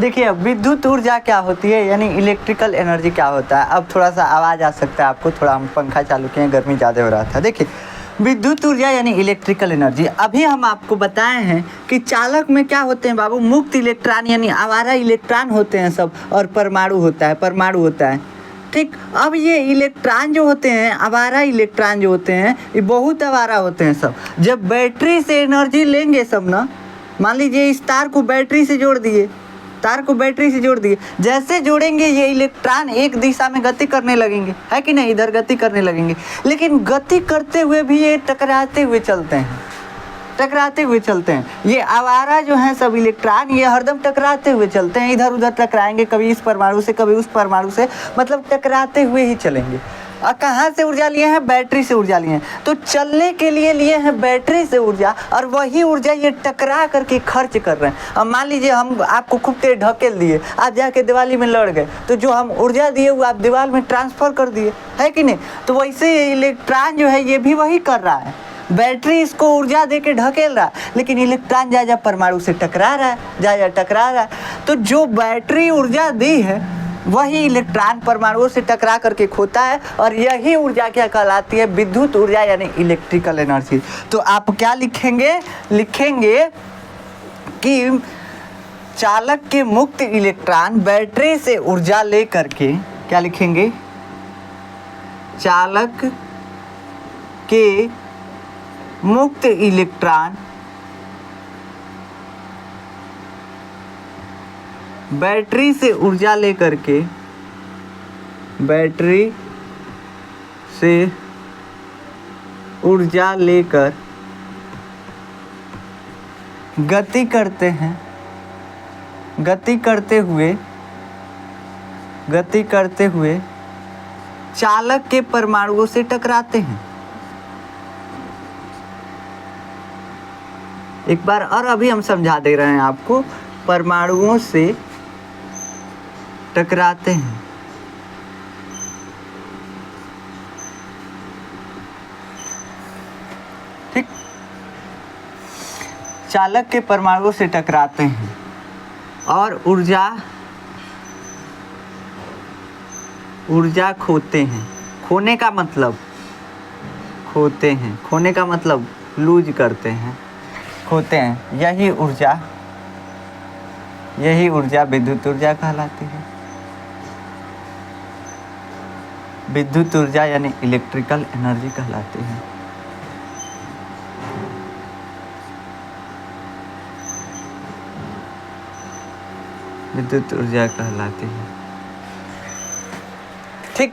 देखिए अब विद्युत ऊर्जा क्या होती है यानी इलेक्ट्रिकल एनर्जी क्या होता है। अब थोड़ा सा आवाज़ आ सकता है आपको, थोड़ा हम पंखा चालू किए, गर्मी ज़्यादा हो रहा था। देखिए विद्युत ऊर्जा यानी इलेक्ट्रिकल एनर्जी। अभी हम आपको बताए हैं कि चालक में क्या होते हैं बाबू, मुक्त इलेक्ट्रॉन यानी आवारा इलेक्ट्रॉन होते हैं सब, और परमाणु होता है ठीक। अब ये इलेक्ट्रॉन जो होते हैं, आवारा इलेक्ट्रॉन जो होते हैं, ये बहुत आवारा होते हैं सब। जब बैटरी से एनर्जी लेंगे सब ना, मान लीजिए इस तार को बैटरी से जोड़ दिए, जैसे जोड़ेंगे ये इलेक्ट्रॉन एक दिशा में गति करने लगेंगे, है कि नहीं, इधर गति करने लगेंगे। लेकिन गति करते हुए भी ये टकराते हुए चलते हैं। ये आवारा जो हैं सब इलेक्ट्रॉन, ये हरदम टकराते हुए चलते हैं, इधर उधर टकराएंगे, कभी इस परमाणु से कभी उस परमाणु से, मतलब टकराते हुए ही चलेंगे। और कहाँ से ऊर्जा लिए हैं, बैटरी से ऊर्जा लिए हैं। तो चलने के लिए हैं बैटरी से ऊर्जा, और वही ऊर्जा ये टकरा करके खर्च कर रहे हैं। अब मान लीजिए हम आपको खूब तेज ढकेल दिए, आप जाके दिवाली में लड़ गए, तो जो हम ऊर्जा दिए वो आप दीवार में ट्रांसफ़र कर दिए, है कि नहीं। तो वैसे इलेक्ट्रॉन जो है ये भी वही कर रहा है, बैटरी इसको ऊर्जा दे के ढकेल रहा है, लेकिन इलेक्ट्रॉन जा परमाणु से टकरा रहा है। तो जो बैटरी ऊर्जा दी है वही इलेक्ट्रॉन परमाणुओं से टकरा करके खोता है, और यही ऊर्जा क्या कहलाती है, विद्युत ऊर्जा यानी इलेक्ट्रिकल एनर्जी। तो आप क्या लिखेंगे कि चालक के मुक्त इलेक्ट्रॉन बैटरी से ऊर्जा ले करके, क्या लिखेंगे, चालक के मुक्त इलेक्ट्रॉन बैटरी से ऊर्जा लेकर के, बैटरी से ऊर्जा लेकर गति करते हैं, गति करते हुए चालक के परमाणुओं से टकराते हैं। एक बार और अभी हम समझा दे रहे हैं आपको, परमाणुओं से टकराते हैं। ठीक, चालक के परमाणुओं से टकराते हैं और ऊर्जा खोते हैं। खोने का मतलब खोते हैं, खोने का मतलब लूज करते हैं, खोते हैं। यही ऊर्जा विद्युत ऊर्जा कहलाती है। विद्युत ऊर्जा यानी इलेक्ट्रिकल एनर्जी कहलाती है। विद्युत ऊर्जा कहलाती है। ठीक,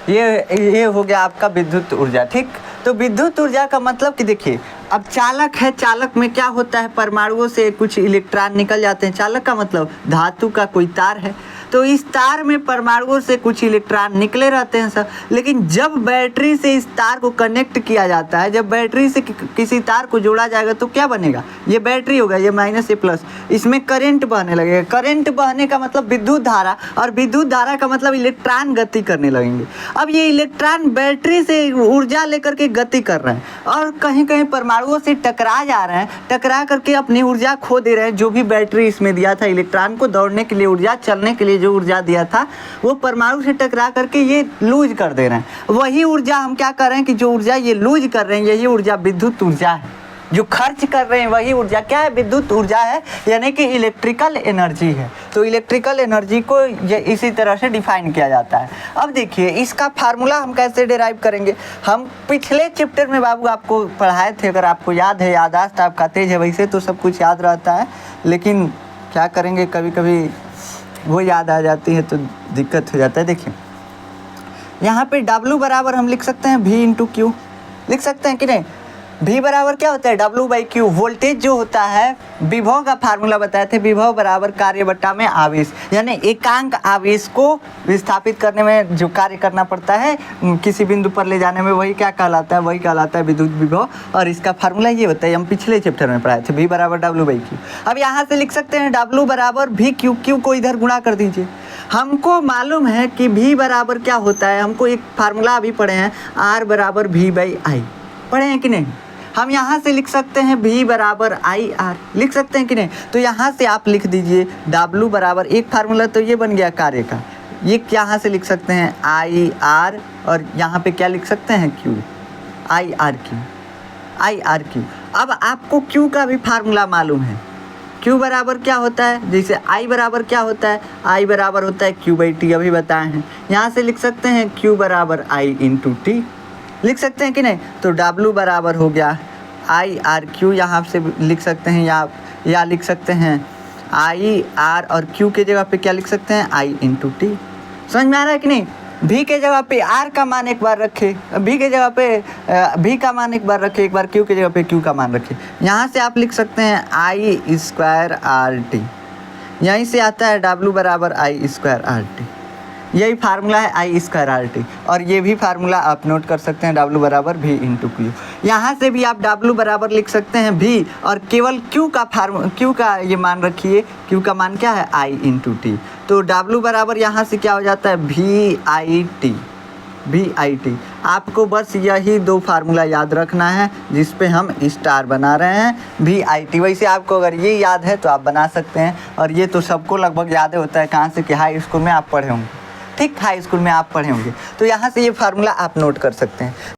ये हो गया आपका विद्युत ऊर्जा। ठीक, तो विद्युत ऊर्जा का मतलब कि देखिए अब चालक है, चालक में क्या होता है, परमाणुओं से कुछ इलेक्ट्रॉन निकल जाते हैं। चालक का मतलब धातु का कोई तार है, तो इस तार में परमाणुओं से कुछ इलेक्ट्रॉन निकले रहते हैं सर। लेकिन जब बैटरी से इस तार को कनेक्ट किया जाता है, जब बैटरी से किसी तार को जोड़ा जाएगा तो क्या बनेगा, ये बैटरी होगा, ये माइनस ये प्लस, इसमें करंट बहने लगेगा। करंट बहने का मतलब विद्युत धारा, और विद्युत धारा का मतलब इलेक्ट्रॉन गति करने लगेंगे। अब ये इलेक्ट्रॉन बैटरी से ऊर्जा लेकर के गति कर रहे हैं और कहीं कहीं परमाणुओं से टकरा जा रहे हैं, टकरा करके अपनी ऊर्जा खो दे रहे हैं। जो भी बैटरी इसमें दिया था इलेक्ट्रॉन को दौड़ने के लिए ऊर्जा, चलने के लिए जो ऊर्जा दिया था, वो परमाणु से टकरा करके ये लूज कर दे रहे हैं। वही ऊर्जा हम क्या कर रहे हैं कि जो ऊर्जा ये लूज कर रहे हैं, यही ऊर्जा विद्युत ऊर्जा है। जो खर्च कर रहे हैं वही ऊर्जा क्या है, विद्युत ऊर्जा है, यानी कि इलेक्ट्रिकल एनर्जी है। तो इलेक्ट्रिकल एनर्जी को ये इसी तरह से डिफाइन किया जाता है। अब देखिए इसका फार्मूला हम कैसे डिराइव करेंगे। हम पिछले चैप्टर में बाबू आपको पढ़ाए थे, अगर आपको याद है, याददाश्त आपका तेज है, वैसे तो सब कुछ याद रहता है, लेकिन क्या करेंगे कभी कभी वो याद आ जाती है तो दिक्कत हो जाता है। देखिए यहाँ पे W बराबर हम लिख सकते हैं V इंटू क्यू, लिख सकते हैं कि नहीं। V बराबर क्या होता है, W बाई क्यू। वोल्टेज जो होता है, विभव का फार्मूला बताए थे, विभव बराबर कार्य बट्टा में आवेश, यानी एकांक आवेश को विस्थापित करने में जो कार्य करना पड़ता है किसी बिंदु पर ले जाने में, वही क्या कहलाता है, वही कहलाता है विद्युत विभव। और इसका फार्मूला ये होता है, हम पिछले चैप्टर में पढ़ाए थे, V बराबर W बाई क्यू। अब यहाँ से लिख सकते हैं W बराबर V क्यू, क्यू को इधर गुणा कर दीजिए। हमको मालूम है कि V बराबर क्या होता है, हमको एक फार्मूला अभी पढ़े हैं, R बराबर V बाई आई, पढ़े हैं कि नहीं। हम यहाँ से लिख सकते हैं V बराबर आई आर, लिख सकते हैं कि नहीं। तो यहाँ से आप लिख दीजिए W बराबर, एक फार्मूला तो ये बन गया कार्य का, ये यहाँ से लिख सकते हैं आई आर, और यहाँ पे क्या लिख सकते हैं Q, आई आर क्यू। अब आपको Q का भी फार्मूला मालूम है। Q बराबर क्या होता है, जैसे I बराबर क्या होता है, I बराबर होता है Q/T, अभी बताए हैं। यहाँ से लिख सकते हैं Q बराबर I × T, लिख सकते हैं कि नहीं। तो W बराबर हो गया IRQ, यहाँ से लिख सकते हैं, या लिख सकते हैं IR, और Q के जगह पे क्या लिख सकते हैं I × T। समझ में आ रहा है कि नहीं। V के जगह पे R का मान एक बार रखे, V के जगह पे V का मान एक बार रखे, एक बार Q के जगह पे Q का मान रखे। यहाँ से आप लिख सकते हैं I² RT, यहीं से आता है W बराबर I² RT, यही फार्मूला है I² RT। और ये भी फार्मूला आप नोट कर सकते हैं, W बराबर V × Q। यहाँ से भी आप W बराबर लिख सकते हैं V, और केवल Q का ये मान रखिए, Q का मान क्या है I × T। तो W बराबर यहाँ से क्या हो जाता है VIT। आपको बस यही दो फार्मूला याद रखना है, जिस पे हम स्टार बना रहे हैं VIT। वैसे आपको अगर ये याद है तो आप बना सकते हैं, और ये तो सबको लगभग याद होता है, कहाँ से कि हाई स्कूल में आप पढ़े होंगे। ठीक, हाई स्कूल में आप पढ़े होंगे, तो यहाँ से ये फार्मूला आप नोट कर सकते हैं।